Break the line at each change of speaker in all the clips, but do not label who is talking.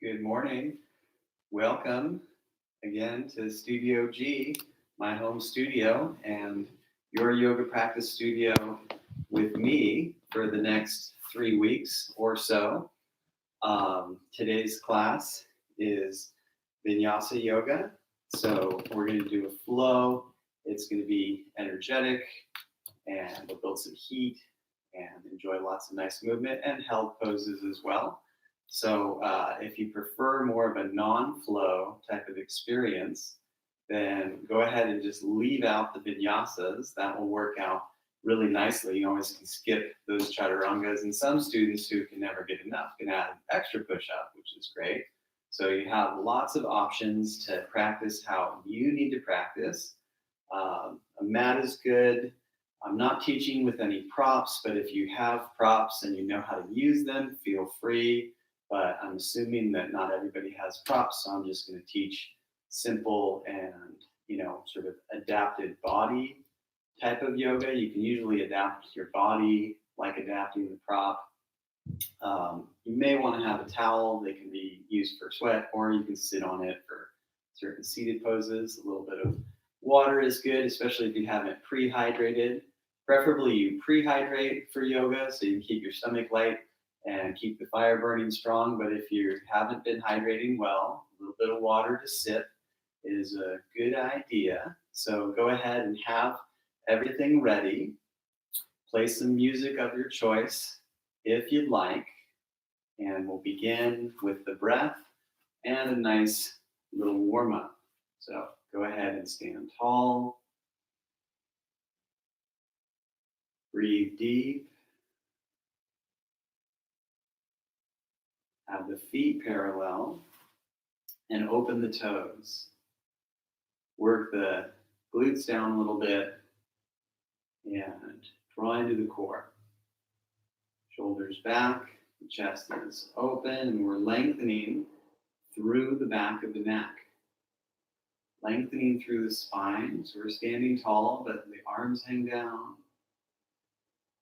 Good morning. Welcome again to Studio G, my home studio, and your yoga practice studio with me for the next 3 weeks or so. Today's class is Vinyasa Yoga. So we're going to do a flow. It's going to be energetic, and we'll build some heat and enjoy lots of nice movement and held poses as well. So if you prefer more of a non-flow type of experience, then go ahead and just leave out the vinyasas. That will work out really nicely. You always can skip those chaturangas, and some students who can never get enough can add an extra push-up, which is great. So you have lots of options to practice how you need to practice. A mat is good. I'm not teaching with any props, but if you have props and you know how to use them, feel free. But I'm assuming that not everybody has props, so I'm just going to teach simple and, sort of adapted body type of yoga. You can usually adapt your body like adapting the prop. You may want to have a towel. They can be used for sweat, or you can sit on it for certain seated poses. A little bit of water is good, especially if you haven't pre-hydrated. Preferably you pre-hydrate for yoga so you can keep your stomach light and keep the fire burning strong. But if you haven't been hydrating well, a little bit of water to sip is a good idea. So go ahead and have everything ready. Play some music of your choice if you'd like. And we'll begin with the breath and a nice little warm up. So go ahead and stand tall. Breathe deep. Have the feet parallel and open the toes. Work the glutes down a little bit and draw into the core. Shoulders back, the chest is open, and we're lengthening through the back of the neck. Lengthening through the spine, so we're standing tall, but the arms hang down.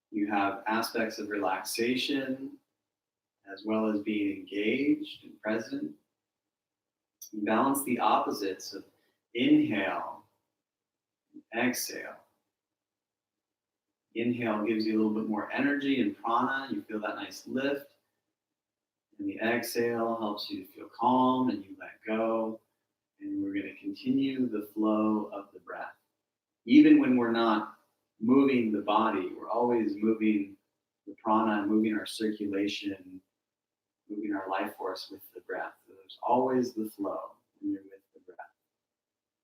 You have aspects of relaxation as well as being engaged and present. You balance the opposites of inhale and exhale. Inhale gives you a little bit more energy and prana. You feel that nice lift. And the exhale helps you to feel calm and you let go. And we're going to continue the flow of the breath. Even when we're not moving the body, we're always moving the prana, moving our circulation, moving our life force with the breath. So there's always the flow when you're with the breath.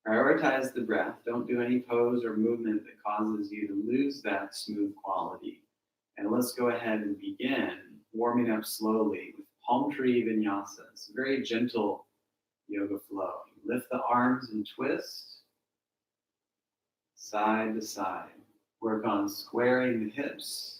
Prioritize the breath. Don't do any pose or movement that causes you to lose that smooth quality. And let's go ahead and begin warming up slowly with palm tree vinyasa. It's a very gentle yoga flow. You lift the arms and twist side to side. Work on squaring the hips.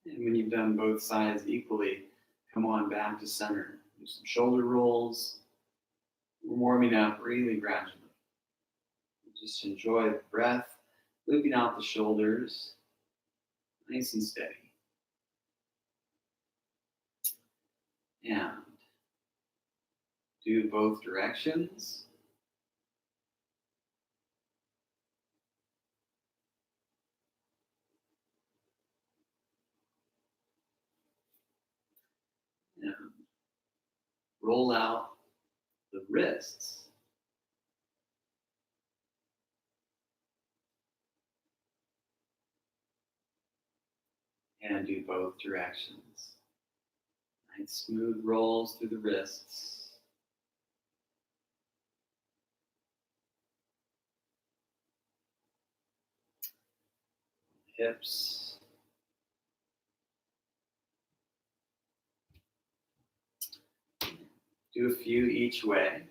And when you've done both sides equally, come on back to center. Do some shoulder rolls. We're warming up really gradually. Just enjoy the breath, looping out the shoulders, nice and steady. And do both directions. And roll out the wrists. And do both directions. Nice smooth rolls through the wrists. Hips. Do a few each way.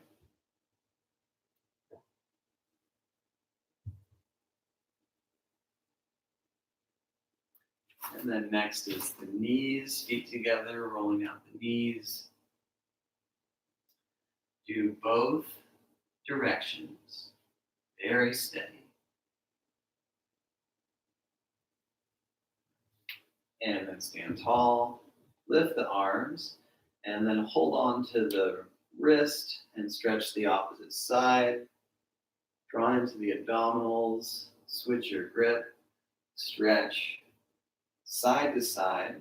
And then next is the knees, feet together, rolling out the knees. Do both directions, very steady. And then stand tall, lift the arms, and then hold on to the wrist and stretch the opposite side. Draw into the abdominals, switch your grip, stretch side to side,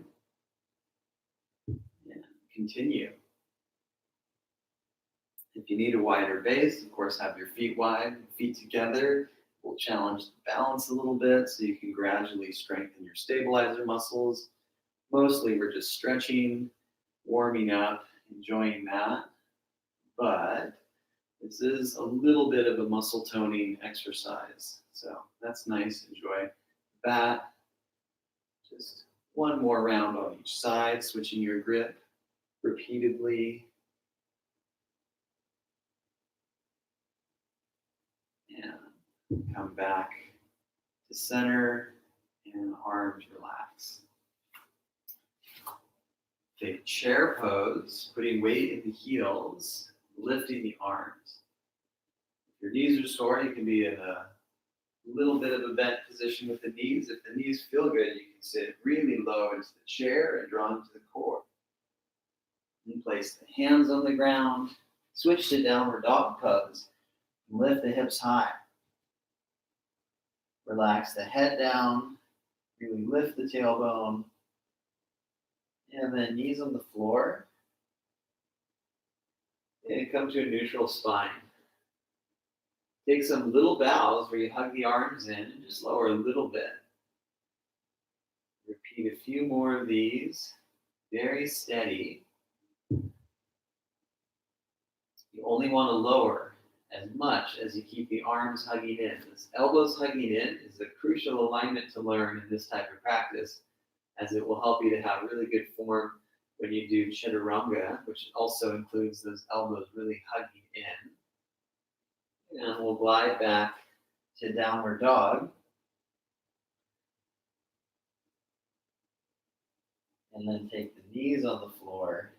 and continue. If you need a wider base, of course, have your feet wide, feet together. We'll challenge the balance a little bit so you can gradually strengthen your stabilizer muscles. Mostly we're just stretching, warming up, enjoying that. But this is a little bit of a muscle toning exercise. So that's nice, enjoy that. Just one more round on each side, switching your grip repeatedly. And come back to center and arms relax. Take chair pose, putting weight in the heels, lifting the arms. If your knees are sore, you can be in a little bit of a bent position with the knees. If the knees feel good, you can sit really low into the chair and draw into the core. And place the hands on the ground, switch to downward dog pose, and lift the hips high. Relax the head down, really lift the tailbone, and then knees on the floor, and come to a neutral spine. Take some little bows where you hug the arms in and just lower a little bit. Repeat a few more of these, very steady. You only want to lower as much as you keep the arms hugging in. This elbows hugging in is a crucial alignment to learn in this type of practice, as it will help you to have really good form when you do chaturanga, which also includes those elbows really hugging in. And we'll glide back to downward dog. And then take the knees on the floor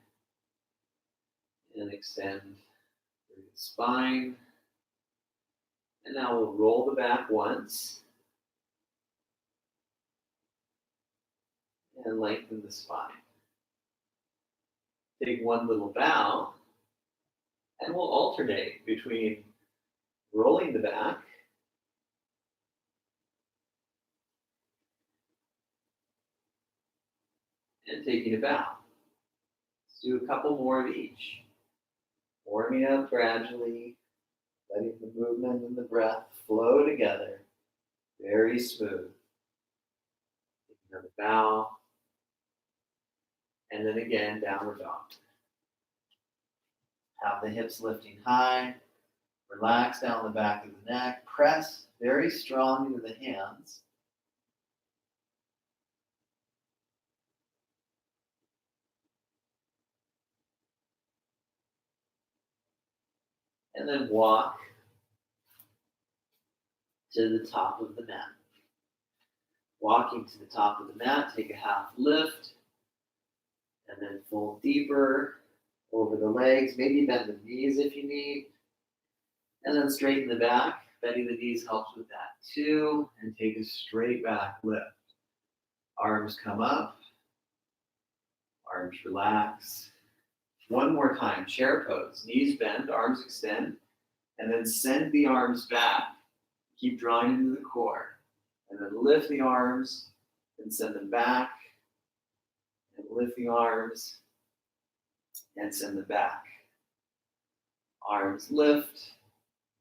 and extend through the spine. And now we'll roll the back once and lengthen the spine. Take one little bow and we'll alternate between rolling the back and taking a bow. Let's do a couple more of each. Warming up gradually, letting the movement and the breath flow together, very smooth. Take another bow, and then again, downward dog. Have the hips lifting high, relax down the back of the neck, press very strong into the hands. And then walk to the top of the mat. Walking to the top of the mat, take a half lift, and then fold deeper over the legs. Maybe bend the knees if you need. And then straighten the back. Bending the knees helps with that too. And take a straight back lift. Arms come up. Arms relax. One more time, chair pose. Knees bend, arms extend, and then send the arms back. Keep drawing into the core. And then lift the arms and send them back. And lift the arms and send them back. Arms lift,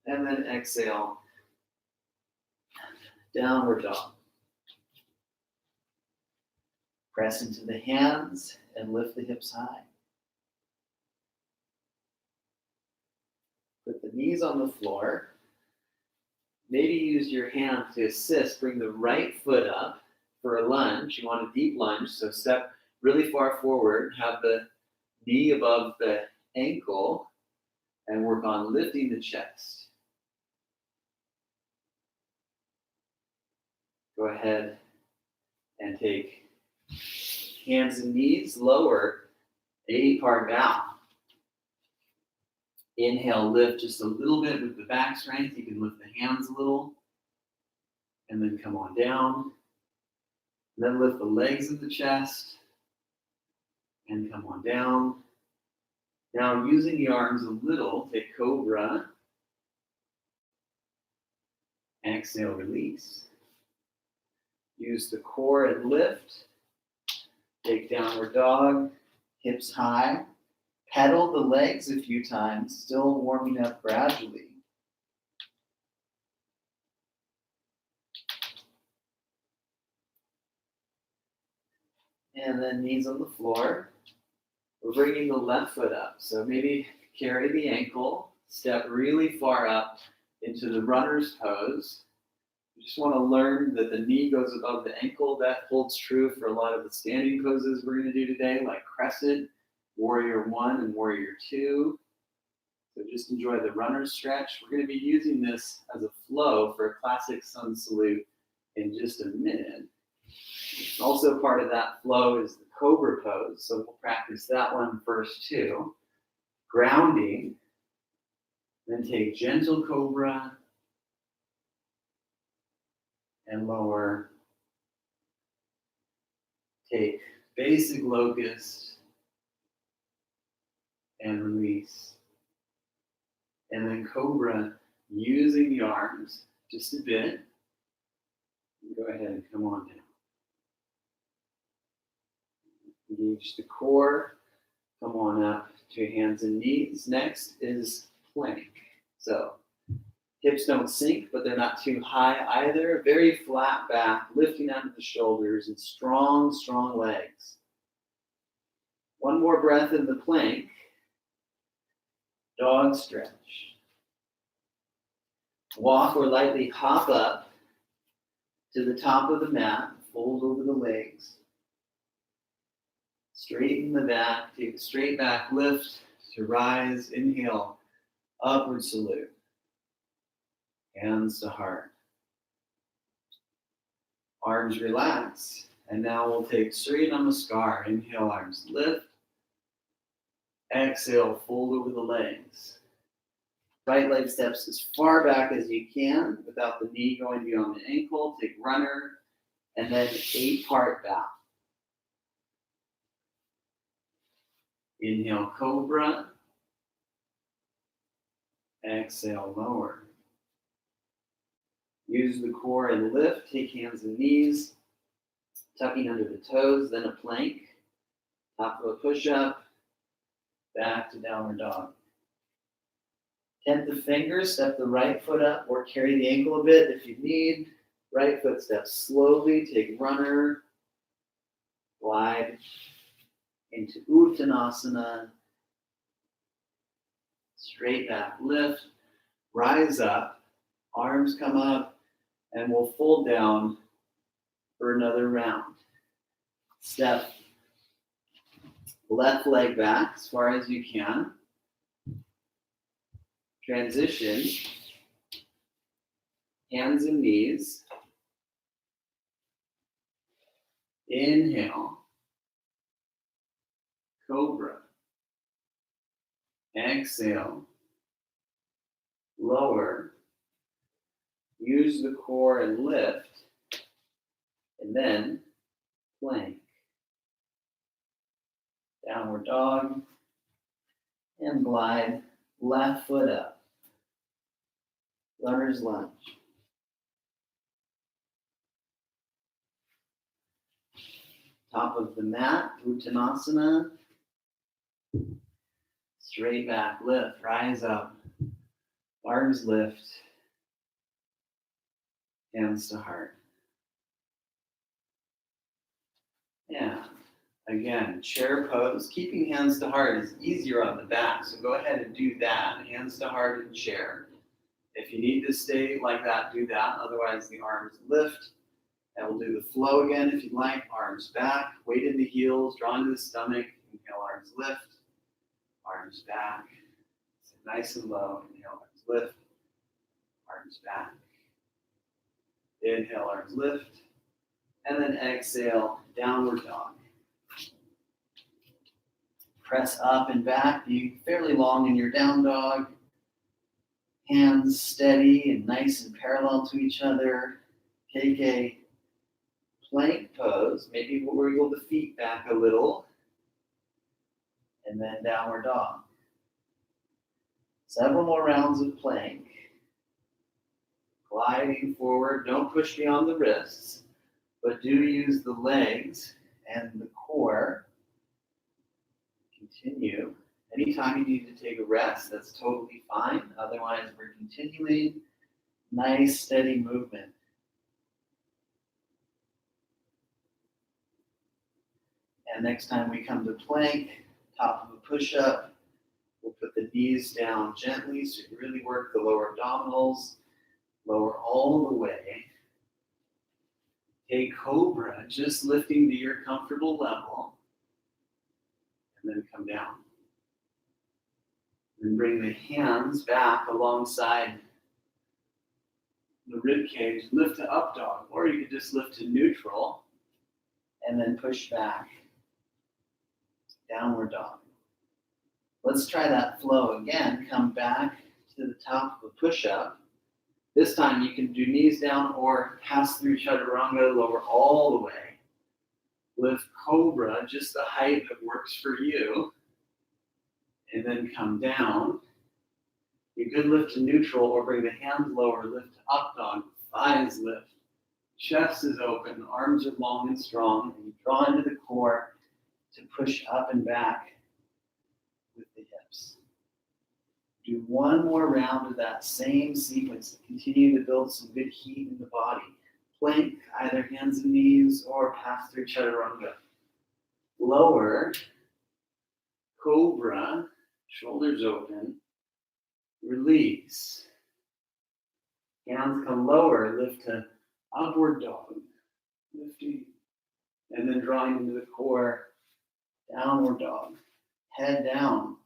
and then exhale. Downward dog. Press into the hands and lift the hips high. Put the knees on the floor. Maybe use your hand to assist. Bring the right foot up for a lunge. You want a deep lunge, so step really far forward. Have the knee above the ankle and work on lifting the chest. Go ahead and take hands and knees, lower, 8-part bow. Inhale, lift just a little bit with the back strength. You can lift the hands a little. And then come on down. And then lift the legs of the chest. And come on down. Now using the arms a little, take cobra. Exhale, release. Use the core and lift. Take downward dog, hips high. Pedal the legs a few times, still warming up gradually. And then knees on the floor. We're bringing the left foot up. So maybe carry the ankle, step really far up into the runner's pose. You just want to learn that the knee goes above the ankle. That holds true for a lot of the standing poses we're going to do today, like crescent, warrior 1 and warrior 2. So just enjoy the runner's stretch. We're going to be using this as a flow for a classic sun salute in just a minute. Also part of that flow is the cobra pose. So we'll practice that one first too. Grounding. Then take gentle cobra and lower. Take basic locust and release. And then cobra using the arms just a bit. Go ahead and come on down. Engage the core. Come on up to hands and knees. Next is plank. So hips don't sink, but they're not too high either. Very flat back, lifting out of the shoulders, and strong, strong legs. One more breath in the plank. Dog stretch. Walk or lightly hop up to the top of the mat. Fold over the legs. Straighten the back. Take a straight back lift to rise. Inhale. Upward salute. Hands to heart. Arms relax. And now we'll take Surya Namaskar. Inhale, arms lift. Exhale, fold over the legs. Right leg steps as far back as you can without the knee going beyond the ankle. Take runner. And then 8-part bow. Inhale, cobra. Exhale, lower. Use the core and lift. Take hands and knees. Tucking under the toes, then a plank. Top of a push-up. Back to downward dog. 10th of fingers, step the right foot up or carry the ankle a bit if you need. Right foot steps slowly. Take runner. Glide into Uttanasana. Straight back lift. Rise up. Arms come up. And we'll fold down for another round. Step left leg back as far as you can. Transition. Hands and knees. Inhale. Cobra. Exhale. Lower. Use the core and lift. And then plank. Downward dog. And glide. Left foot up. Runner's lunge. Top of the mat, Uttanasana. Straight back lift, rise up. Arms lift. Hands to heart. Yeah. Again, chair pose. Keeping hands to heart is easier on the back, so go ahead and do that. Hands to heart in chair. If you need to stay like that, do that. Otherwise, the arms lift. And we'll do the flow again if you'd like. Arms back, weight in the heels, draw into the stomach. Inhale, arms lift. arms back. Sit nice and low. Inhale, arms lift. Arms back. Inhale, arms lift. And then exhale, downward dog. Press up and back. Be fairly long in your down dog. Hands steady and nice and parallel to each other. Take a plank pose. Maybe wiggle the feet back a little. And then downward dog. Several more rounds of plank. Gliding forward. Don't push beyond the wrists, but do use the legs and the core. Continue. Anytime you need to take a rest, that's totally fine. Otherwise, we're continuing nice, steady movement. And next time we come to plank, top of a push-up, we'll put the knees down gently so you really work the lower abdominals. Lower all the way. Take cobra, just lifting to your comfortable level. And then come down. Then bring the hands back alongside the rib cage. Lift to up dog, or you could just lift to neutral and then push back. Downward dog. Let's try that flow again. Come back to the top of a push-up. This time you can do knees down or pass through chaturanga, lower all the way. Lift cobra, just the height that works for you. And then come down. You could lift to neutral or bring the hands lower, lift to up dog, thighs lift. Chest is open, arms are long and strong, and you draw into the core to push up and back with the hips. Do one more round of that same sequence. Continue to build some good heat in the body. Plank, either hands and knees, or pass through chaturanga. Lower, cobra, shoulders open, release. Hands come lower, lift to upward dog, lifting, and then drawing into the core, downward dog, head down,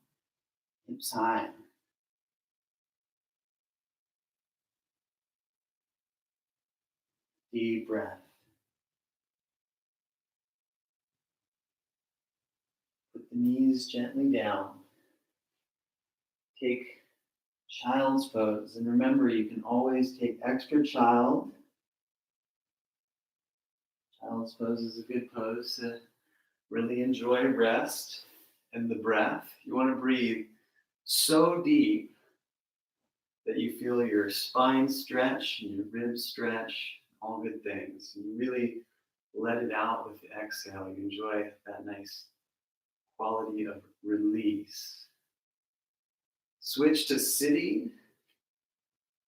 hips high. Deep breath. Put the knees gently down. Take child's pose. And remember, you can always take extra child. Child's pose is a good pose to really enjoy rest and the breath. You want to breathe so deep that you feel your spine stretch and your ribs stretch. All good things. You really let it out with the exhale. You enjoy that nice quality of release. Switch to sitting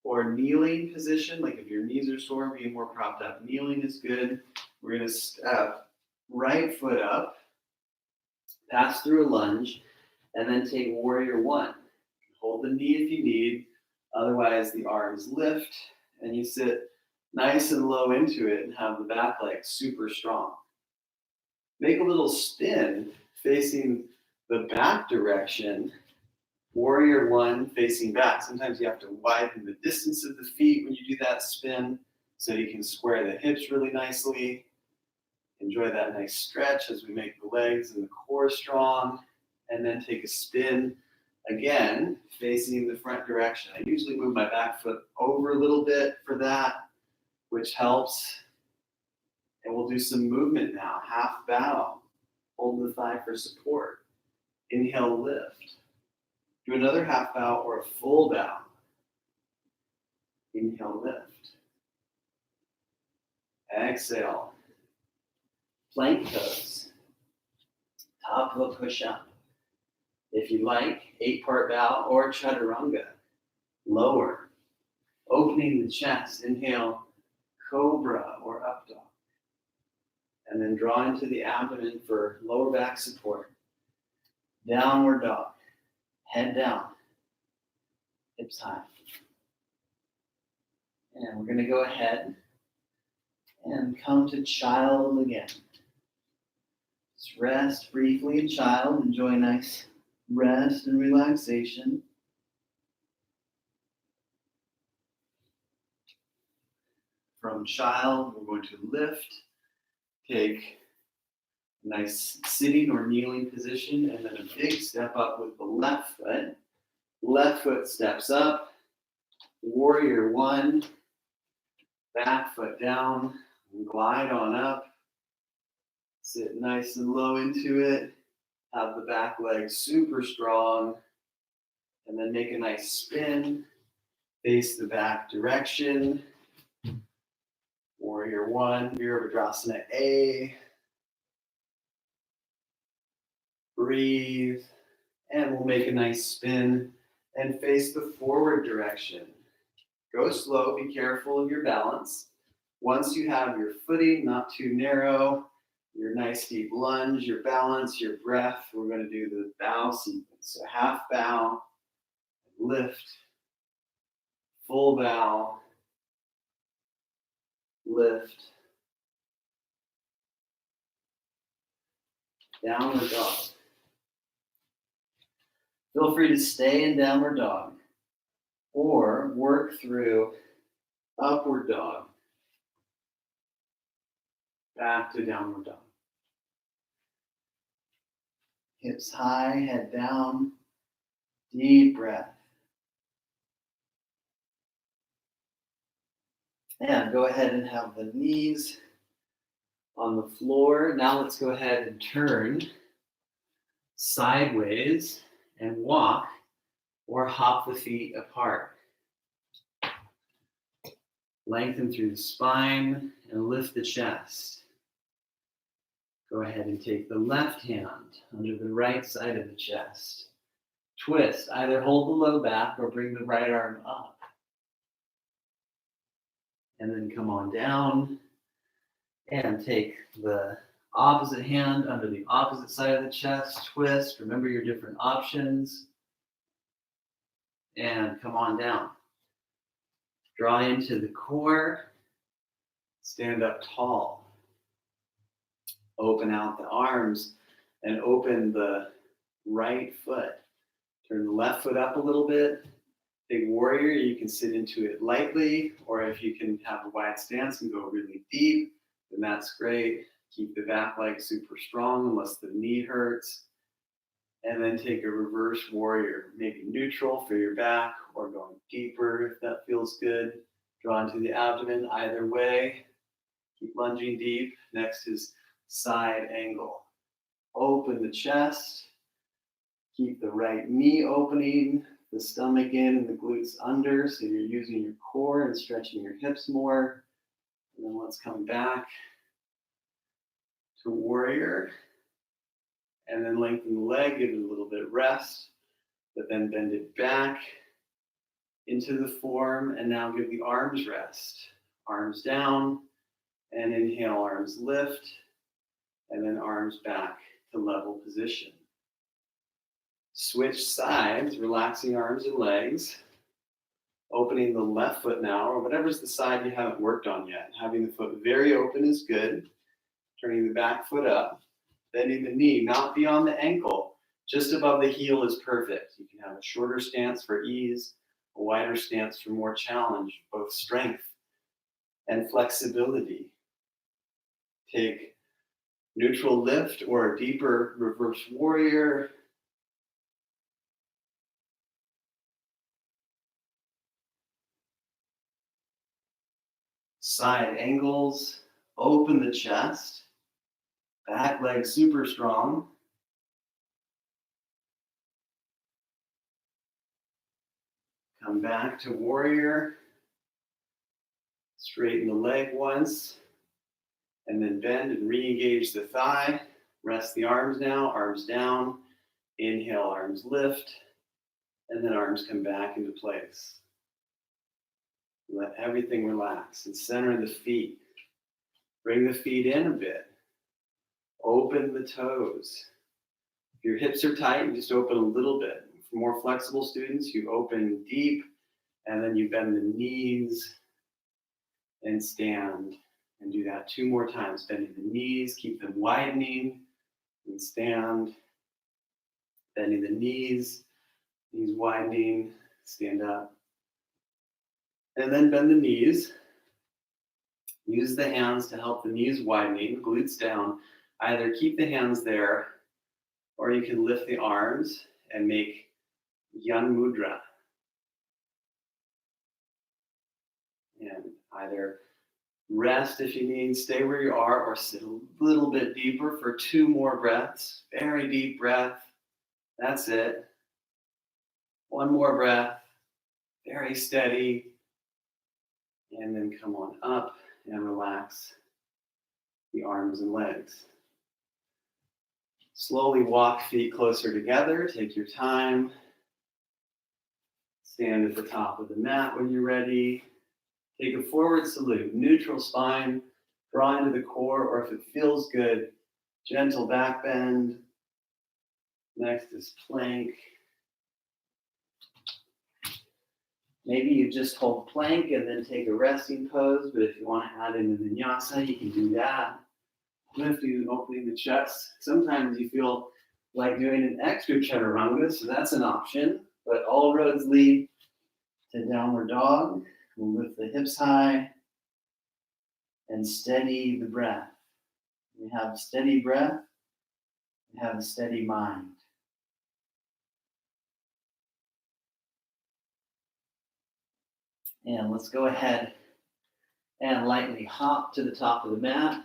or kneeling position. Like if your knees are sore, being more propped up. Kneeling is good. We're going to step right foot up, pass through a lunge, and then take warrior one. Hold the knee if you need. Otherwise, the arms lift and you sit nice and low into it and have the back leg super strong. Make a little spin facing the back direction. Warrior one facing back. Sometimes you have to widen the distance of the feet when you do that spin so you can square the hips really nicely. Enjoy that nice stretch as we make the legs and the core strong. And then take a spin again facing the front direction. I usually move my back foot over a little bit for that, which helps. And we'll do some movement now. Half bow. Hold the thigh for support. Inhale, lift. Do another half bow or a full bow. Inhale, lift. Exhale. Plank pose. Top of a push-up. If you like, 8-part bow or chaturanga. Lower. Opening the chest. Inhale. Cobra or up dog. And then draw into the abdomen for lower back support. Downward dog. Head down. Hips high. And we're going to go ahead and come to child again. Just rest briefly in child. Enjoy a nice rest and relaxation. From child, we're going to lift, take a nice sitting or kneeling position, and then a big step up with the left foot. Left foot steps up, warrior one, back foot down, glide on up, sit nice and low into it, have the back leg super strong, and then make a nice spin, face the back direction. Warrior one, Virabhadrasana A. Breathe, and we'll make a nice spin and face the forward direction. Go slow, be careful of your balance. Once you have your footing, not too narrow, your nice deep lunge, your balance, your breath, we're going to do the bow sequence. So half bow, lift, full bow, lift, downward dog. Feel free to stay in downward dog or work through upward dog, back to downward dog. Hips high, head down, deep breath. And go ahead and have the knees on the floor. Now let's go ahead and turn sideways and walk or hop the feet apart. Lengthen through the spine and lift the chest. Go ahead and take the left hand under the right side of the chest. Twist, either hold the low back or bring the right arm up. And then come on down and take the opposite hand under the opposite side of the chest. Twist, remember your different options. And come on down. Draw into the core. Stand up tall. Open out the arms and open the right foot. Turn the left foot up a little bit. Big warrior, you can sit into it lightly, or if you can have a wide stance and go really deep, then that's great. Keep the back leg super strong unless the knee hurts. And then take a reverse warrior, maybe neutral for your back or going deeper if that feels good. Draw into the abdomen either way. Keep lunging deep. Next is side angle. Open the chest. Keep the right knee opening, the stomach in and the glutes under, so you're using your core and stretching your hips more. And then let's come back to warrior. And then lengthen the leg, give it a little bit of rest, but then bend it back into the form, and now give the arms rest. Arms down, and inhale, arms lift, and then arms back to level position. Switch sides, relaxing arms and legs, opening the left foot now, or whatever's the side you haven't worked on yet. Having the foot very open is good. Turning the back foot up. Bending the knee, not beyond the ankle, just above the heel is perfect. You can have a shorter stance for ease, a wider stance for more challenge, both strength and flexibility. Take neutral lift or a deeper reverse warrior. Side angles, open the chest. Back leg super strong. Come back to warrior. Straighten the leg once. And then bend and re-engage the thigh. Rest the arms now, arms down. Inhale, arms lift. And then arms come back into place. Let everything relax and center the feet. Bring the feet in a bit. Open the toes. If your hips are tight, you just open a little bit. For more flexible students, you open deep, and then you bend the knees and stand. And do that 2 more times. Bending the knees, keep them widening, and stand. bending the knees widening, stand up. And then bend the knees. Use the hands to help the knees widening, glutes down. Either keep the hands there, or you can lift the arms and make Yan Mudra. And either rest if you need, stay where you are, or sit a little bit deeper for 2 more breaths. Very deep breath. That's it. 1 more breath. Very steady. And then come on up and relax the arms and legs. Slowly walk feet closer together. Take your time. Stand at the top of the mat when you're ready. Take a forward salute, neutral spine, draw into the core, or if it feels good, gentle back bend. Next is plank. Maybe you just hold plank and then take a resting pose, but if you want to add in the vinyasa, you can do that. Lifting and opening the chest. Sometimes you feel like doing an extra chaturanga, so that's an option, but all roads lead to downward dog. We'll lift the hips high and steady the breath. We have steady breath, we have a steady mind. And let's go ahead and lightly hop to the top of the mat.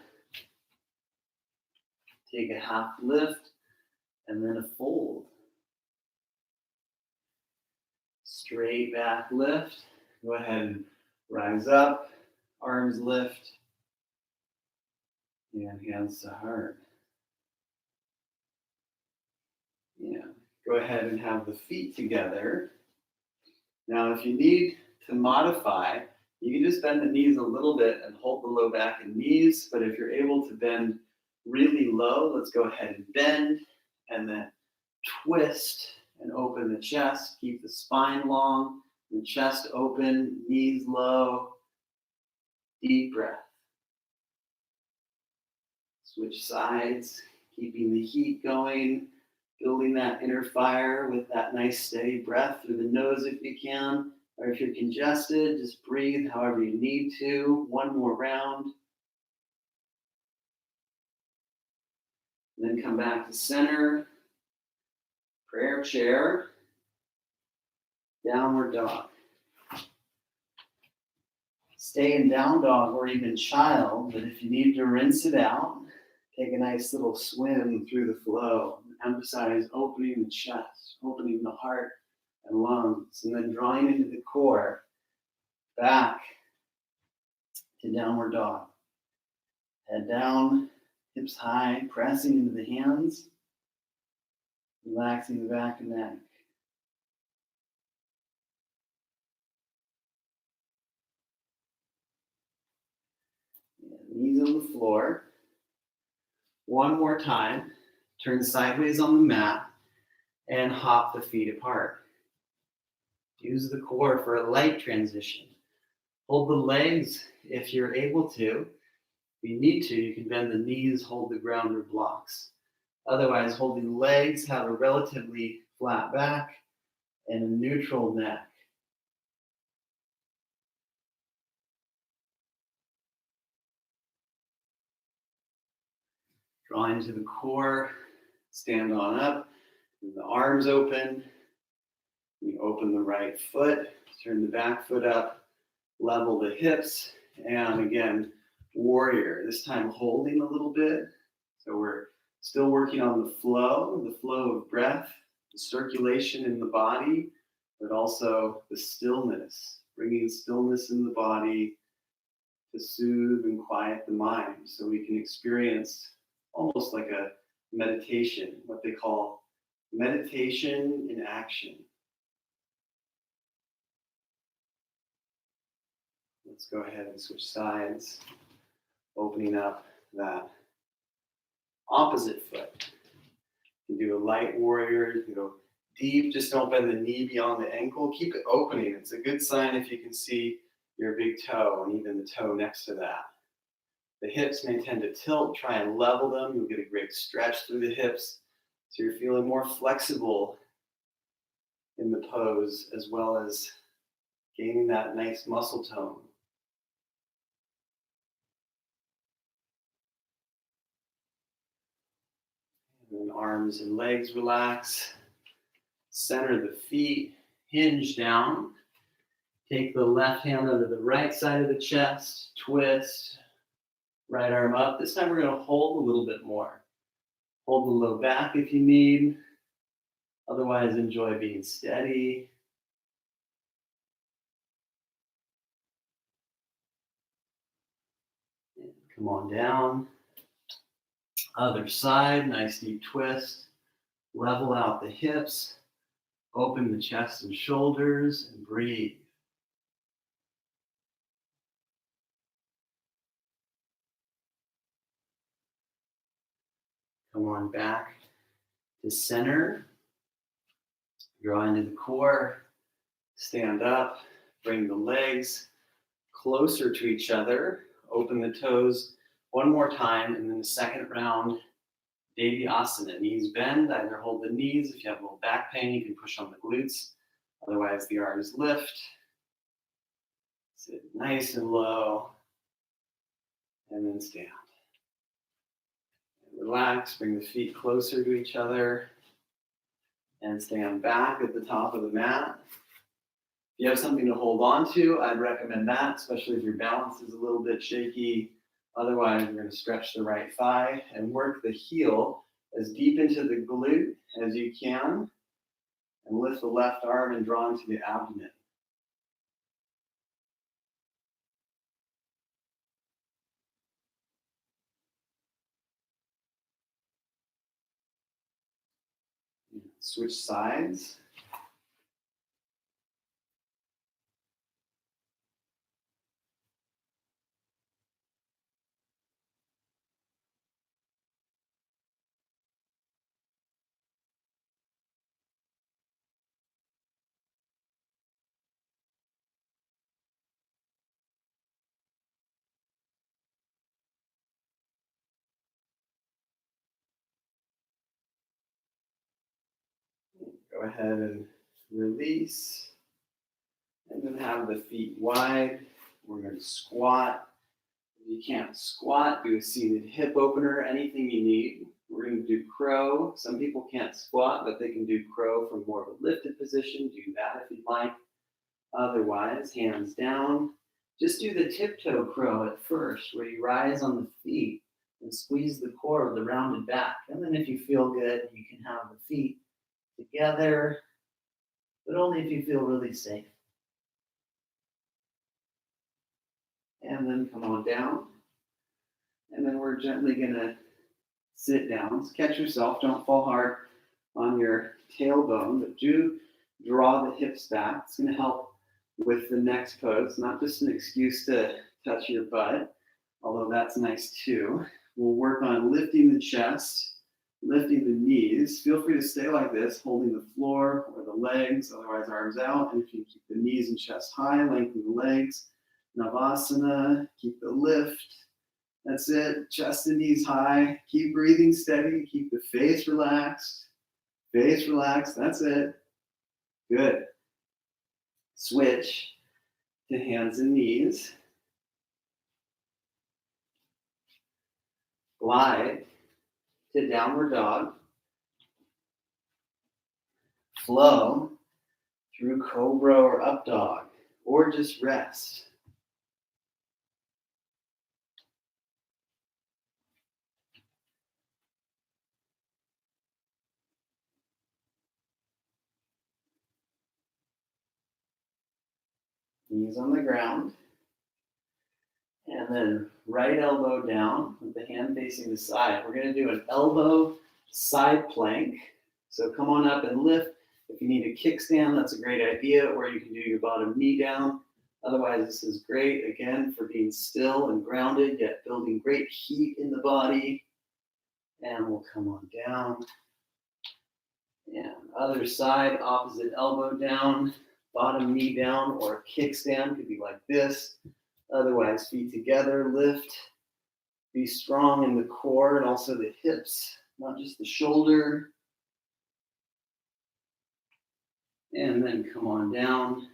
Take a half lift and then a fold. Straight back lift. Go ahead and rise up, arms lift, and hands to heart. Yeah. Go ahead and have the feet together. Now, if you need to modify, you can just bend the knees a little bit and hold the low back and knees, but if you're able to bend really low, let's go ahead and bend and then twist and open the chest. Keep the spine long, the chest open, knees low. Deep breath. Switch sides, keeping the heat going, building that inner fire with that nice steady breath through the nose if you can. Or if you're congested, just breathe however you need to. 1 more round. Then come back to center. Prayer chair. Downward dog. Stay in down dog or even child, but if you need to rinse it out, take a nice little swim through the flow. Emphasize opening the chest, opening the heart and lungs, and then drawing into the core, back to downward dog. Head down, hips high, pressing into the hands, relaxing the back and neck. Knees on the floor. 1 more time. Turn sideways on the mat and hop the feet apart. Use the core for a light transition. Hold the legs if you're able to. If you need to, you can bend the knees, hold the ground or blocks. Otherwise, holding the legs, have a relatively flat back and a neutral neck. Draw into the core, stand on up, and the arms open. You open the right foot, turn the back foot up, level the hips, and again, warrior. This time holding a little bit. So we're still working on the flow of breath, the circulation in the body, but also the stillness, bringing stillness in the body to soothe and quiet the mind so we can experience almost like a meditation, what they call meditation in action. Let's go ahead and switch sides, opening up that opposite foot. You can do a light warrior, you can go deep, just don't bend the knee beyond the ankle. Keep it opening. It's a good sign if you can see your big toe and even the toe next to that. The hips may tend to tilt, try and level them. You'll get a great stretch through the hips. So you're feeling more flexible in the pose as well as gaining that nice muscle tone. And then arms and legs relax. Center the feet, hinge down. Take the left hand under the right side of the chest, twist, right arm up. This time we're going to hold a little bit more. Hold the low back if you need. Otherwise, enjoy being steady. And come on down. Other side, nice deep twist. Level out the hips. Open the chest and shoulders and breathe. Come on back to center. Draw into the core. Stand up. Bring the legs closer to each other. Open the toes one more time. And then the second round, Asana. Knees bend. Either hold the knees. If you have a little back pain, you can push on the glutes. Otherwise, the arms lift. Sit nice and low. And then stand. Relax, bring the feet closer to each other, and stand back at the top of the mat. If you have something to hold on to, I'd recommend that, especially if your balance is a little bit shaky. Otherwise, you're going to stretch the right thigh and work the heel as deep into the glute as you can, and lift the left arm and draw into the abdomen. Switch sides. Go ahead and release. And then have the feet wide. We're going to squat. If you can't squat, do a seated hip opener, anything you need. We're going to do crow. Some people can't squat, but they can do crow from more of a lifted position. Do that if you'd like. Otherwise, hands down. Just do the tiptoe crow at first, where you rise on the feet and squeeze the core of the rounded back. And then if you feel good, you can have the feet together, but only if you feel really safe. And then come on down. And then we're gently going to sit down. Catch yourself. Don't fall hard on your tailbone, but do draw the hips back. It's going to help with the next pose. Not just an excuse to touch your butt, although that's nice too. We'll work on lifting the chest, lifting the knees. Feel free to stay like this, holding the floor or the legs, otherwise arms out. And if you keep the knees and chest high, lengthen the legs. Navasana, keep the lift. That's it, chest and knees high. Keep breathing steady, keep the face relaxed. Face relaxed, that's it. Good. Switch to hands and knees. Glide to downward dog. Flow through cobra or up dog, or just rest. Knees on the ground. And then right elbow down with the hand facing the side. We're going to do an elbow side plank. So come on up and lift. If you need a kickstand, that's a great idea, or you can do your bottom knee down. Otherwise, this is great, again, for being still and grounded, yet building great heat in the body. And we'll come on down. And other side, opposite elbow down, bottom knee down, or a kickstand could be like this. Otherwise, feet together, lift. Be strong in the core and also the hips, not just the shoulder. And then come on down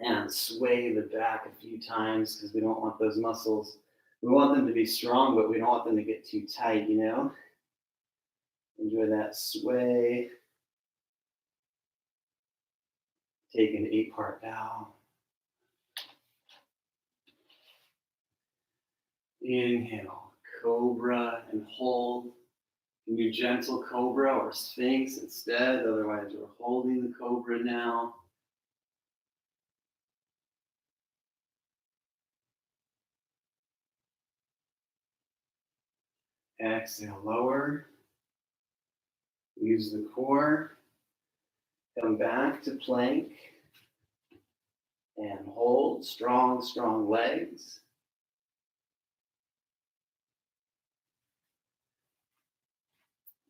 and sway the back a few times because we don't want those muscles. We want them to be strong, but we don't want them to get too tight, you know? Enjoy that sway. Take an 8-part bow. Inhale, cobra and hold. You can do gentle cobra or sphinx instead, otherwise we're holding the cobra now. Exhale, lower. Use the core. Come back to plank. And hold, strong, strong legs.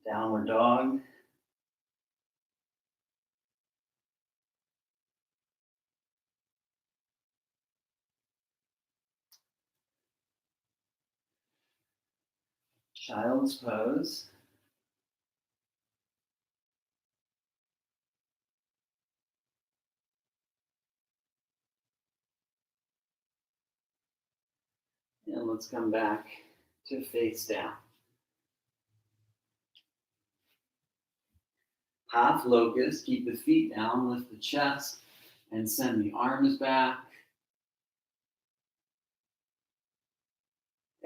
Downward dog. Child's pose. And let's come back to face down. Half locust, keep the feet down, lift the chest, and send the arms back.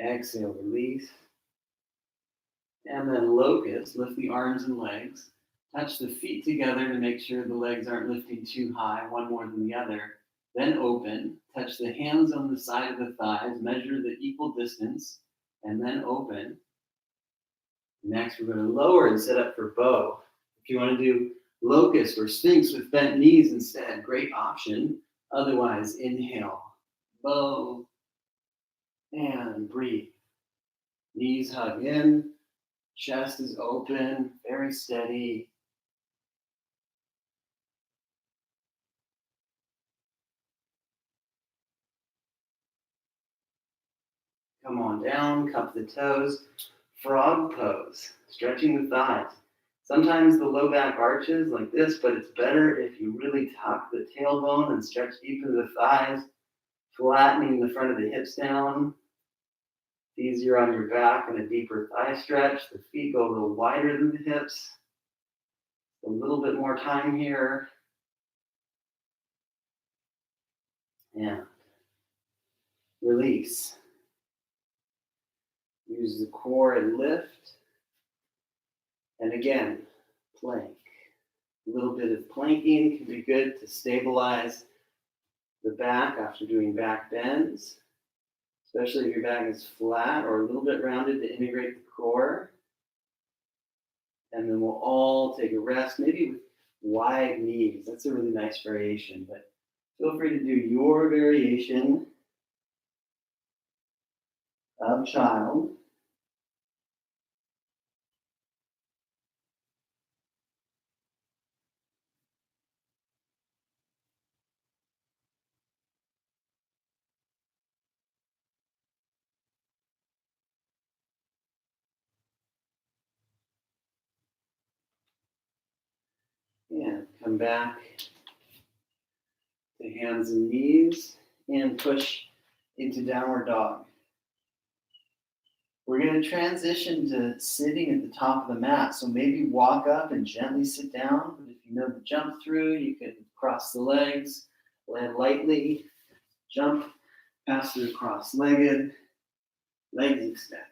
Exhale, release. And then locust, lift the arms and legs. Touch the feet together to make sure the legs aren't lifting too high, one more than the other. Then open, touch the hands on the side of the thighs, measure the equal distance, and then open. Next, we're going to lower and set up for bow. If you want to do locust or sphinx with bent knees instead, great option. Otherwise, inhale, bow, and breathe. Knees hug in, chest is open, very steady. Come on down, cup the toes, frog pose, stretching the thighs. Sometimes the low back arches like this, but it's better if you really tuck the tailbone and stretch deep into the thighs, flattening the front of the hips down. Easier on your back and a deeper thigh stretch. The feet go a little wider than the hips. A little bit more time here. And release. Use the core and lift. And again, plank. A little bit of planking can be good to stabilize the back after doing back bends, especially if your back is flat or a little bit rounded to integrate the core. And then we'll all take a rest, maybe with wide knees. That's a really nice variation, but feel free to do your variation of child. And come back to hands and knees and push into downward dog. We're going to transition to sitting at the top of the mat. So maybe walk up and gently sit down. But if you know the jump through, you can cross the legs, land lightly, jump, pass through cross-legged, legs extend.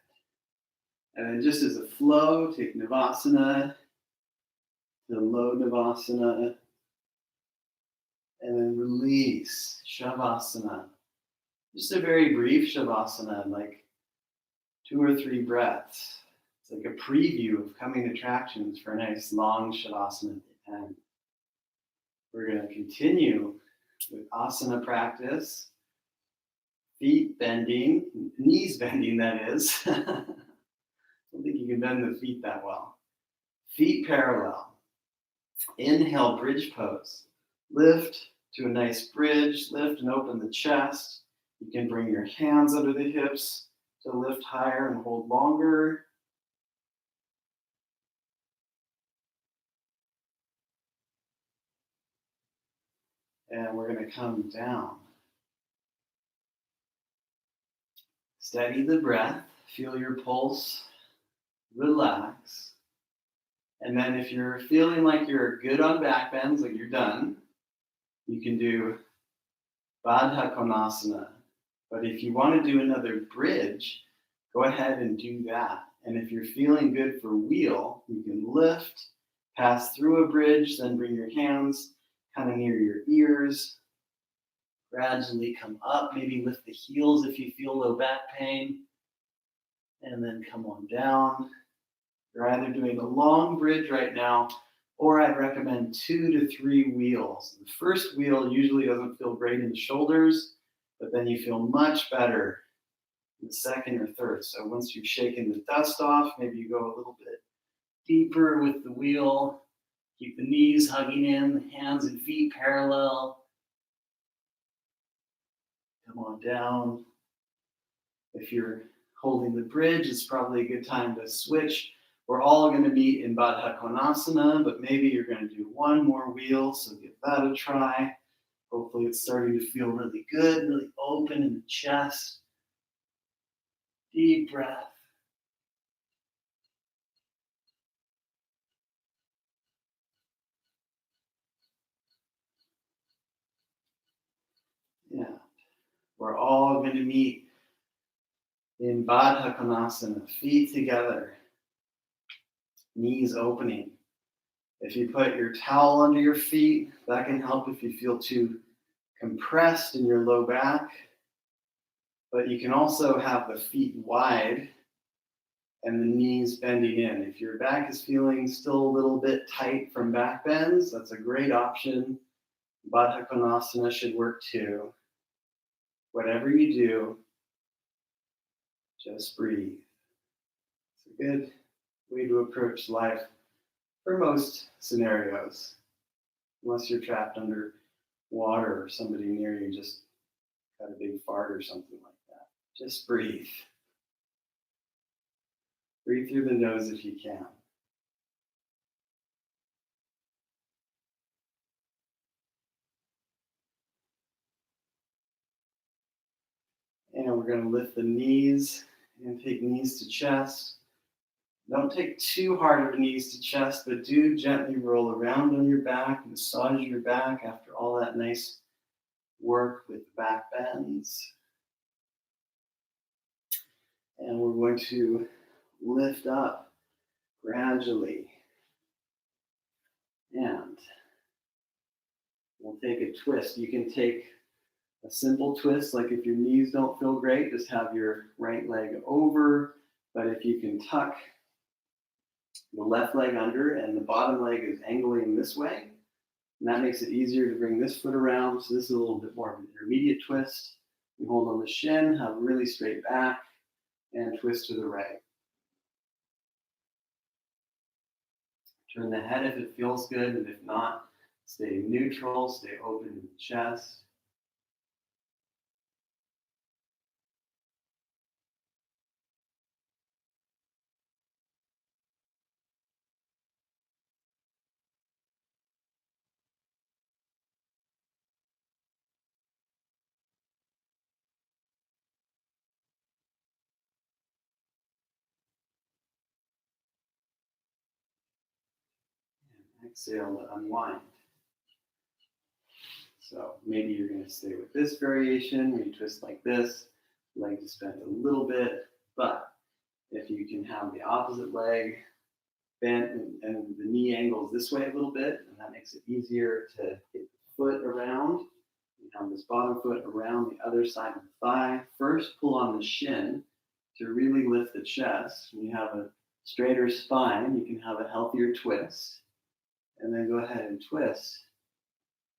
And then just as a flow, take Navasana, the low Navasana, and then release, Shavasana. Just a very brief Shavasana, like 2 or 3 breaths. It's like a preview of coming attractions for a nice long Shavasana at the end. We're going to continue with asana practice, feet bending, knees bending, that is. I don't think you can bend the feet that well. Feet parallel. Inhale, bridge pose. Lift to a nice bridge. Lift and open the chest. You can bring your hands under the hips to lift higher and hold longer. And we're going to come down. Steady the breath. Feel your pulse. Relax. And then if you're feeling like you're good on back bends, like you're done, you can do Baddha Konasana. But if you want to do another bridge, go ahead and do that. And if you're feeling good for wheel, you can lift, pass through a bridge, then bring your hands kind of near your ears. Gradually come up, maybe lift the heels if you feel low back pain. And then come on down. You're either doing a long bridge right now, or I'd recommend 2 to 3 wheels. The first wheel usually doesn't feel great in the shoulders, but then you feel much better in the second or third. So once you've shaken the dust off, maybe you go a little bit deeper with the wheel. Keep the knees hugging in, hands and feet parallel. Come on down. If you're holding the bridge, it's probably a good time to switch. We're all going to meet in Baddha Konasana, but maybe you're going to do one more wheel, so give that a try. Hopefully it's starting to feel really good, really open in the chest. Deep breath. Yeah. We're all going to meet in Baddha Konasana, feet together, knees opening. If you put your towel under your feet, that can help if you feel too compressed in your low back. But you can also have the feet wide and the knees bending in. If your back is feeling still a little bit tight from back bends, that's a great option. Baddha Konasana should work too. Whatever you do, just breathe. It's a good way to approach life for most scenarios, unless you're trapped under water or somebody near you just got a big fart or something like that. Just breathe. Breathe through the nose if you can. And we're going to lift the knees and take knees to chest. Don't take too hard of knees to chest, but do gently roll around on your back, massage your back after all that nice work with back bends. And we're going to lift up gradually. And we'll take a twist. You can take a simple twist, like if your knees don't feel great, just have your right leg over. But if you can tuck the left leg under and the bottom leg is angling this way, and that makes it easier to bring this foot around. So this is a little bit more of an intermediate twist. You hold on the shin, have a really straight back, and twist to the right. Turn the head if it feels good, and if not, stay neutral, stay open in the chest. And exhale to unwind. So maybe you're going to stay with this variation where you twist like this, leg just bend a little bit, but if you can have the opposite leg bent and the knee angles this way a little bit, and that makes it easier to get the foot around. You have this bottom foot around the other side of the thigh. First, pull on the shin to really lift the chest. When you have a straighter spine, you can have a healthier twist. And then go ahead and twist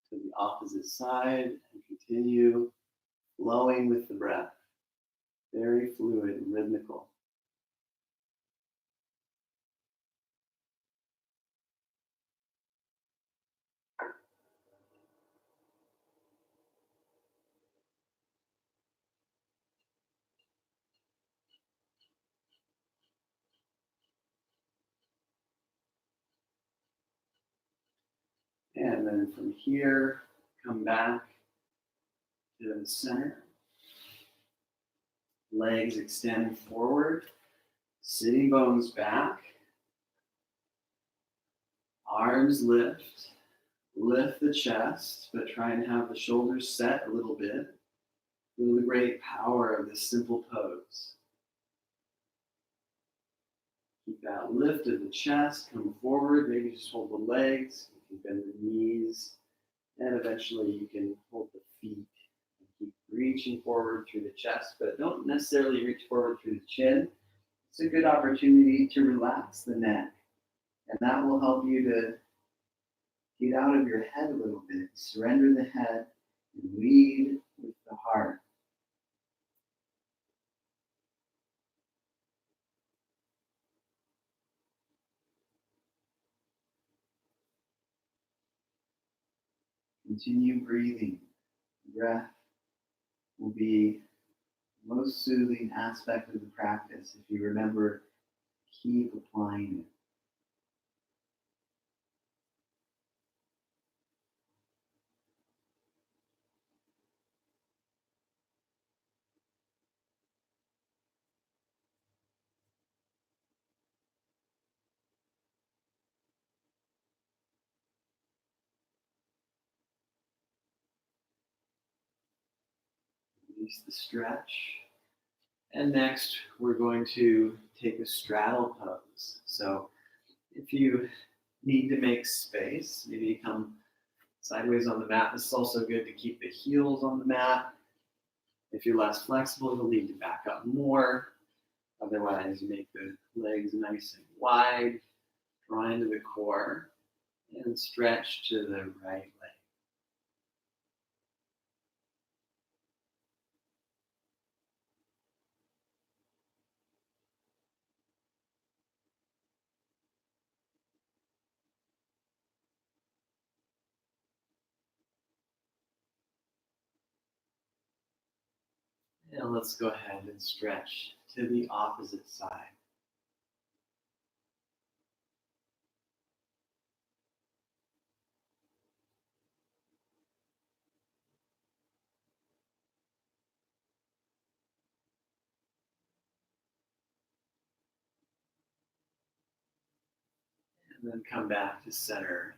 to the opposite side and continue flowing with the breath. Very fluid and rhythmical. And then from here, come back to the center. Legs extend forward. Sitting bones back. Arms lift. Lift the chest, but try and have the shoulders set a little bit. Feel the great power of this simple pose. Keep that lift of the chest, come forward, maybe just hold the legs, you can bend the knees, and eventually you can hold the feet. And keep reaching forward through the chest, but don't necessarily reach forward through the chin. It's a good opportunity to relax the neck, and that will help you to get out of your head a little bit, surrender the head, and lead with the heart. Continue breathing. Breath will be the most soothing aspect of the practice if you remember, keep applying it. Release the stretch. And next, we're going to take a straddle pose. So if you need to make space, maybe come sideways on the mat. This is also good to keep the heels on the mat. If you're less flexible, you'll need to back up more. Otherwise, make the legs nice and wide, draw into the core, and stretch to the right leg. And let's go ahead and stretch to the opposite side. And then come back to center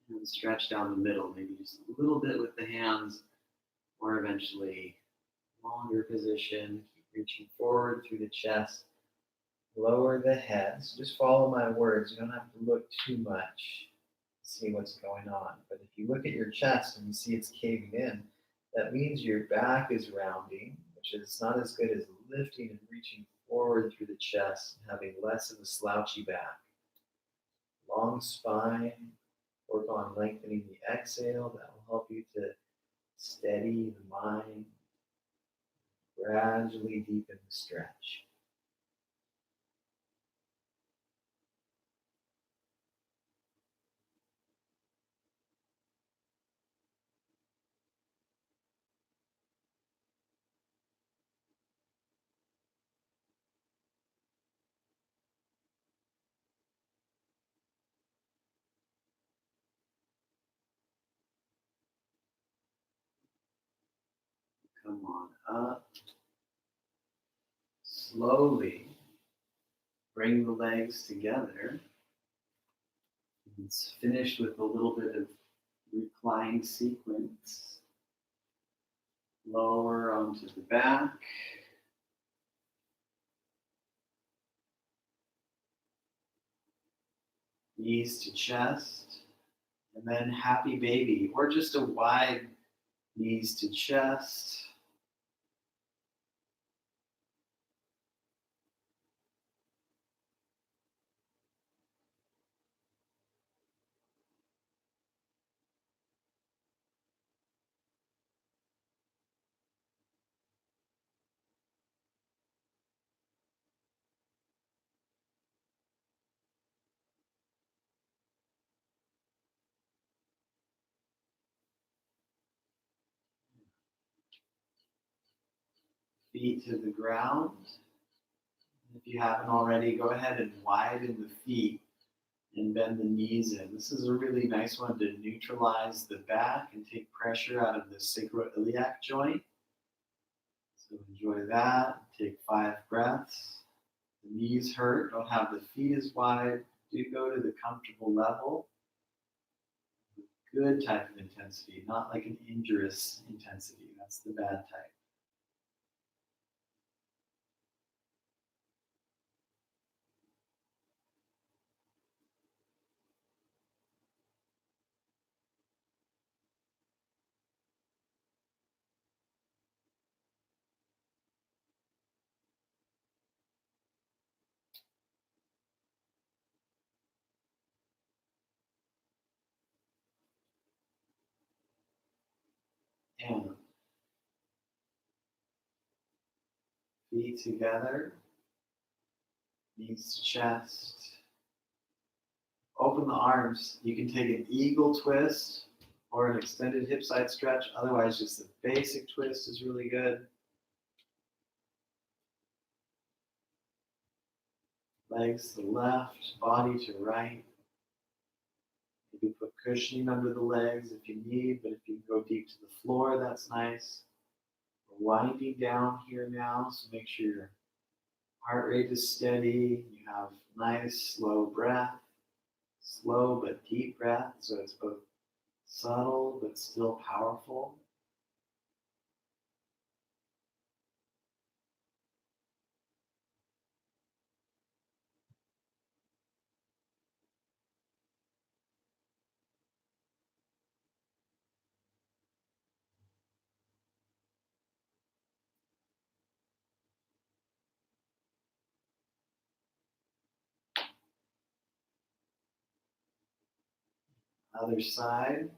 and stretch down the middle, maybe just a little bit with the hands, or eventually longer position. Keep reaching forward through the chest. Lower the head. So just follow my words. You don't have to look too much to see what's going on. But if you look at your chest and you see it's caving in, that means your back is rounding, which is not as good as lifting and reaching forward through the chest and having less of a slouchy back. Long spine. Work on lengthening the exhale. That will help you to steady the mind. Gradually deepen the stretch. Come on up. Slowly bring the legs together. It's finished with a little bit of reclined sequence. Lower onto the back. Knees to chest. And then happy baby, or just a wide knees to chest. Feet to the ground. If you haven't already, go ahead and widen the feet And bend the knees in. This is a really nice one to neutralize the back and take pressure out of the sacroiliac joint. So enjoy that. Take 5 breaths. The knees hurt. Don't have the feet as wide. Do go to the comfortable level. Good type of intensity, not like an injurious intensity. That's the bad type. And feet together, knees to chest. Open the arms. You can take an eagle twist or an extended hip side stretch. Otherwise, just the basic twist is really good. Legs to the left, body to right. Maybe put cushioning under the legs if you need, but if you can go deep to the floor, that's nice. We're winding down here now, so make sure your heart rate is steady. You have nice, slow breath. Slow but deep breath, so it's both subtle but still powerful. Other side.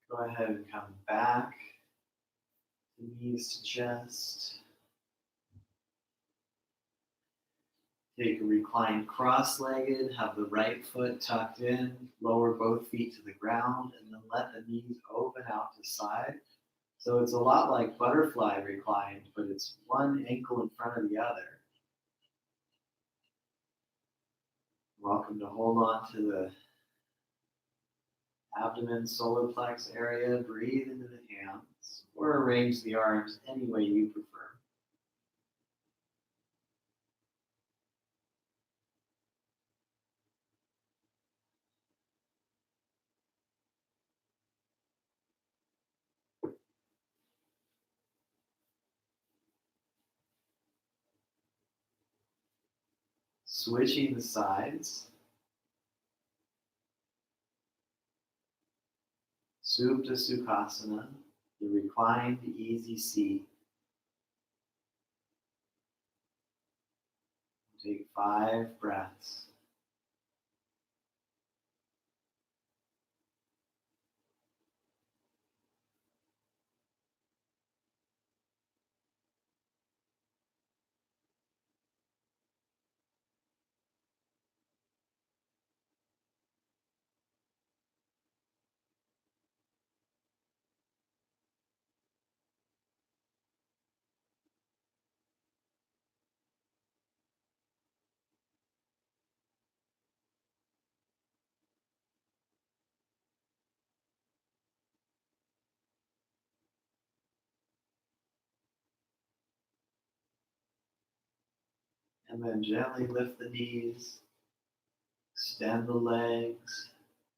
Go ahead and come back. Knees to chest. Take a reclined cross-legged, have the right foot tucked in, lower both feet to the ground, and then let the knees open out to side. So it's a lot like butterfly reclined, but it's one ankle in front of the other. Welcome to hold on to the abdomen, solar plex area. Breathe into the hands, or arrange the arms any way you prefer. Switching the sides. Supta Sukhasana, the reclined easy seat. Take 5 breaths. And then gently lift the knees, extend the legs,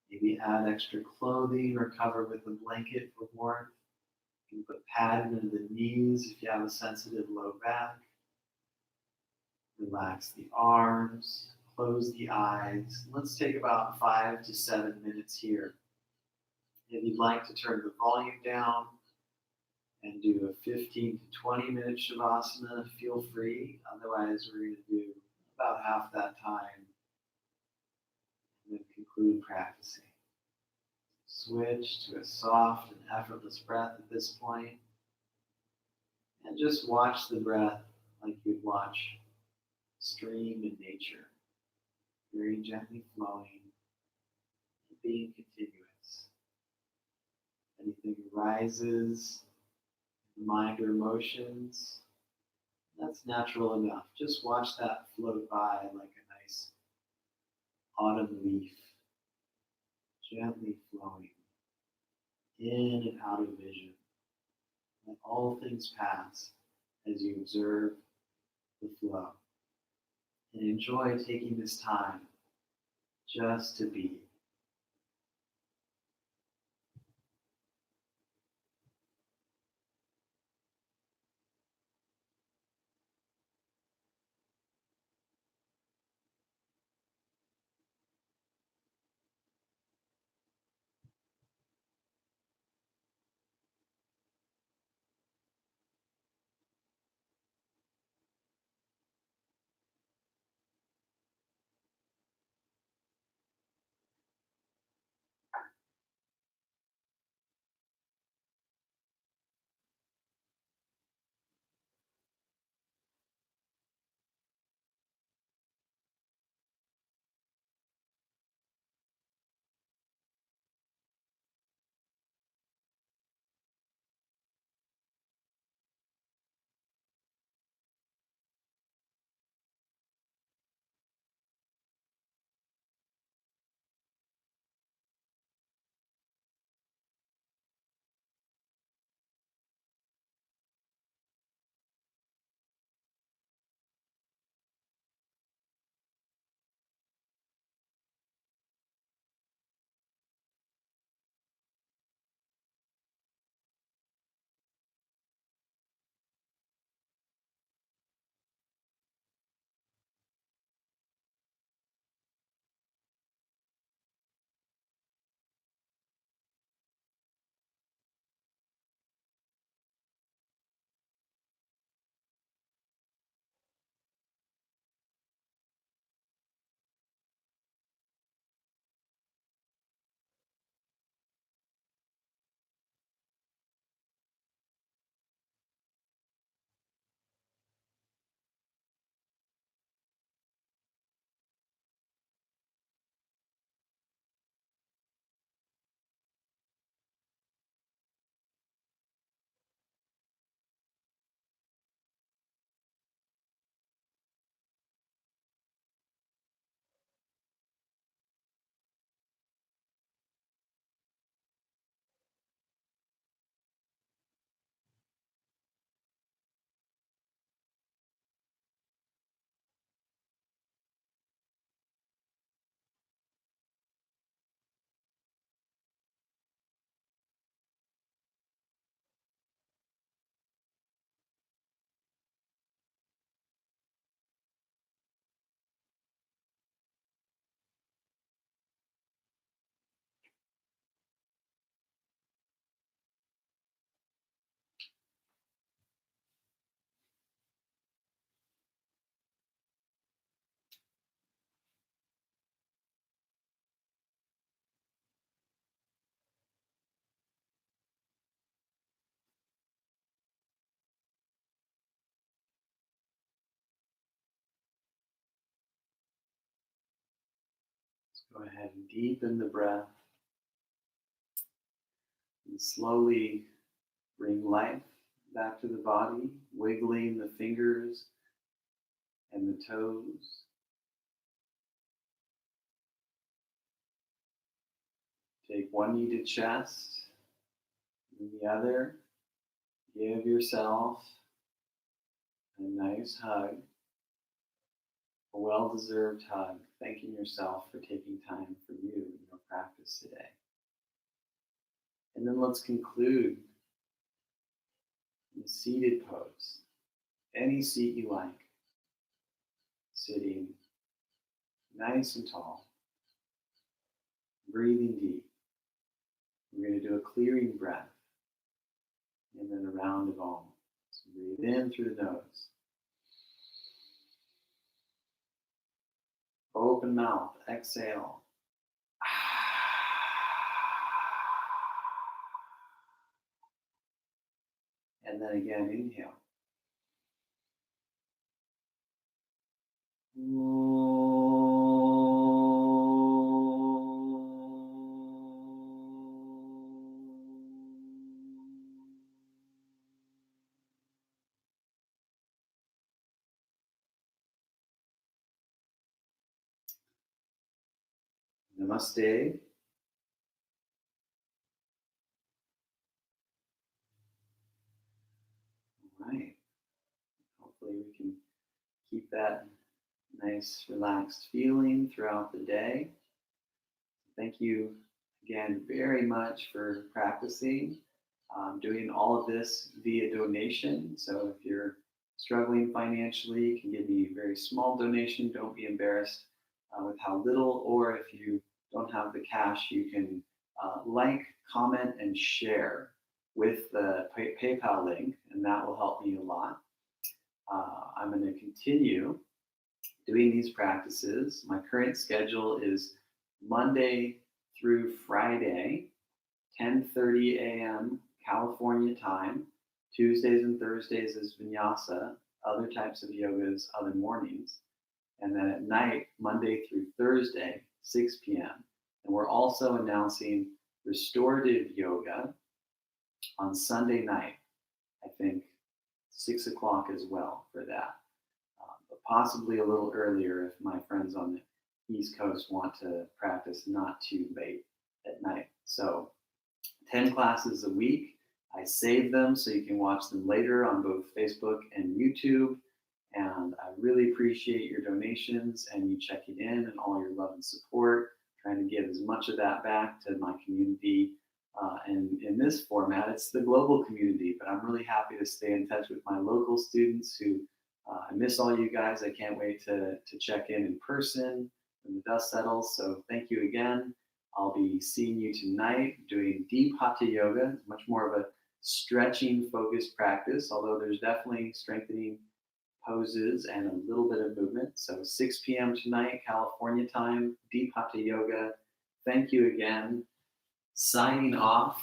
maybe add extra clothing or cover with a blanket for warmth. You can put padding into the knees if you have a sensitive low back. Relax the arms, Close the eyes. Let's take about 5 to 7 minutes here. If you'd like to turn the volume down and do a 15 to 20 minute Shavasana, feel free. Otherwise, we're going to do about half that time and then conclude practicing. Switch to a soft and effortless breath at this point, and just watch the breath like you'd watch a stream in nature, very gently flowing, and being continuous. Anything arises, mind or emotions, that's natural enough. Just watch that float by like a nice autumn leaf, gently flowing in and out of vision. Let all things pass as you observe the flow. And enjoy taking this time just to be. Go ahead and deepen the breath and slowly bring life back to the body, wiggling the fingers and the toes. Take one knee to chest and the other. Give yourself a nice hug, a well-deserved hug, thanking yourself for taking time for you in your practice today. And then let's conclude in a seated pose. Any seat you like. Sitting, nice and tall. Breathing deep. We're going to do a clearing breath and then a round of Om. So breathe in through the nose. Open mouth, exhale. And then again, inhale. Namaste. All right. Hopefully we can keep that nice, relaxed feeling throughout the day. Thank you again very much for practicing. Doing all of this via donation. So if you're struggling financially, you can give me a very small donation. Don't be embarrassed with how little, or if you don't have the cash, you can like, comment, and share with the PayPal link, and that will help me a lot. I'm going to continue doing these practices. My current schedule is Monday through Friday, 10:30 a.m. California time. Tuesdays and Thursdays is Vinyasa, other types of yogas, other mornings. And then at night, Monday through Thursday, 6 p.m. And we're also announcing restorative yoga on Sunday night, I think 6 o'clock as well for that. But possibly a little earlier if my friends on the East Coast want to practice not too late at night. So 10 classes a week. I save them so you can watch them later on both Facebook and YouTube. And I really appreciate your donations and you checking in and all your love and support, trying to give as much of that back to my community. And in this format, it's the global community, but I'm really happy to stay in touch with my local students who I miss all you guys. I can't wait to check in person when the dust settles. So thank you again. I'll be seeing you tonight doing deep hatha yoga. It's much more of a stretching focused practice, although there's definitely strengthening poses and a little bit of movement. So 6 p.m. tonight, California time, deep hatha yoga. Thank you again. Signing off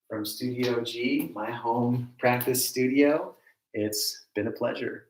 from Studio G, my home practice studio. It's been a pleasure.